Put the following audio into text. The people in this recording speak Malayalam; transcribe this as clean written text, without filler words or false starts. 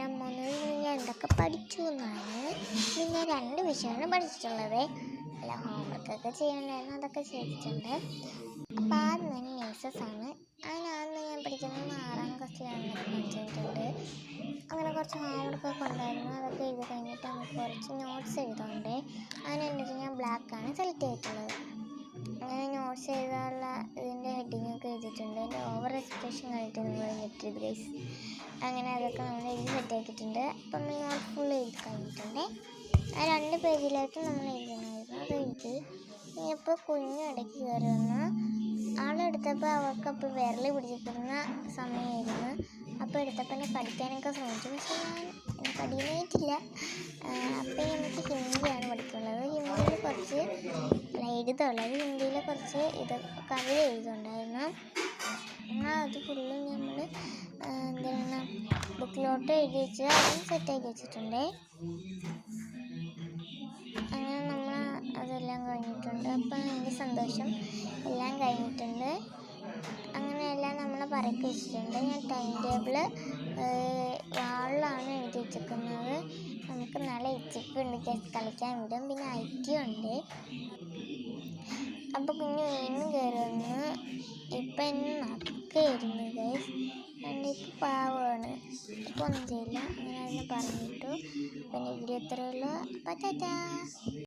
പറയാൻ പോകുന്നത് ഞാൻ എന്തൊക്കെ പഠിച്ചു എന്നാണ്. ഞാൻ 2 വിഷയമാണ് പഠിച്ചിട്ടുള്ളത്. അല്ല, ഹോംവർക്കൊക്കെ ചെയ്യാനുണ്ടായിരുന്നു, അതൊക്കെ ചെയ്തിട്ടുണ്ട്. അപ്പോൾ ആദ്യം തന്നെ നേഴ്സസാണ്. അതിനാണ് ഞാൻ പഠിക്കുന്നത് 6ാം ക്ലാസ്സിലാണെന്നൊക്കെ പഠിച്ചിട്ടുണ്ട്. അങ്ങനെ കുറച്ച് ഹോംവർക്കൊക്കെ ഉണ്ടായിരുന്നു, അതൊക്കെ എഴുതി കഴിഞ്ഞിട്ട് നമുക്ക് കുറച്ച് നോട്ട്സ് എഴുതാറുണ്ട്. അതിനെന്നിട്ട് ഞാൻ ബ്ലാക്കാണ് സെലക്ട് ചെയ്തിട്ടുള്ളത്. അങ്ങനെ നോട്ട്സ് എഴുതാനുള്ള ഇതിൻ്റെ ഹെഡിങ്ങൊക്കെ എഴുതിയിട്ടുണ്ട്. എൻ്റെ ഓവർ എക്സ്പ്രഷൻ കഴിഞ്ഞിട്ട് നമ്മൾ എഴുതിയിട്ടുണ്ട് ഗൈസ്. അങ്ങനെ അതൊക്കെ നമ്മൾ എഴുതി സെറ്റാക്കിയിട്ടുണ്ട്. അപ്പം നമ്മൾ നോട്ട് ഫുൾ എഴുതി കഴിഞ്ഞിട്ടുണ്ട്. ആ 2 പേജിലായിട്ട് നമ്മൾ എഴുതണമായിരുന്നു, അത് എഴുതി. ഇനിയിപ്പോൾ കുഞ്ഞിടയ്ക്ക് കയറി വന്ന ആളെടുത്തപ്പോൾ അവൾക്കപ്പോൾ വിരൽ പിടിച്ചിട്ടുന്ന സമയമായിരുന്നു. അപ്പോൾ എടുത്തപ്പോൾ എന്നെ കടിക്കാനൊക്കെ ശ്രമിച്ചു, പക്ഷേ ഞാൻ കടിയായിട്ടില്ല. അപ്പോൾ നമുക്ക് ഹിന്ദിയാണ് പഠിക്കുള്ളത്. ഹിന്ദിയിൽ കുറച്ച് എഴുതുള്ളത്, ഹിന്ദിയിൽ കുറച്ച് കവിത എഴുതുന്നുണ്ടായിരുന്നു. അത് ഫുള്ളും നമ്മൾ എന്താണ് ബുക്കിലോട്ട് എഴുതി വെച്ച് അതും സെറ്റാക്കി വെച്ചിട്ടുണ്ട്. അങ്ങനെ നമ്മൾ അതെല്ലാം കഴിഞ്ഞിട്ടുണ്ട്. അപ്പം എൻ്റെ സന്തോഷം എല്ലാം കഴിഞ്ഞിട്ടുണ്ട്. അങ്ങനെയെല്ലാം നമ്മൾ പറക്കി വെച്ചിട്ടുണ്ട്. ഞാൻ ടൈം ടേബിൾ വാളിലാണ് എഴുതി വെച്ചിരിക്കുന്നത്. നമുക്ക് നല്ല ഇച്ചിപ്പ് ഉണ്ട്, കളിക്കാൻ വിടും. പിന്നെ IT ഉണ്ട്. അപ്പോൾ കുഞ്ഞ് വീണ്ടും കയറി വന്ന് ഇപ്പം എന്നെ നടക്കുകയായിരുന്നു ഗൈസ്. ഇപ്പോൾ പാവമാണ്, ഇപ്പോൾ ഒന്നും ചെയ്യില്ല. അങ്ങനെ അതിനെ പറഞ്ഞിട്ടു. പിന്നെ വീഡിയോ ഇത്രയേ ഉള്ളൂ. അപ്പോൾ ടാറ്റാ.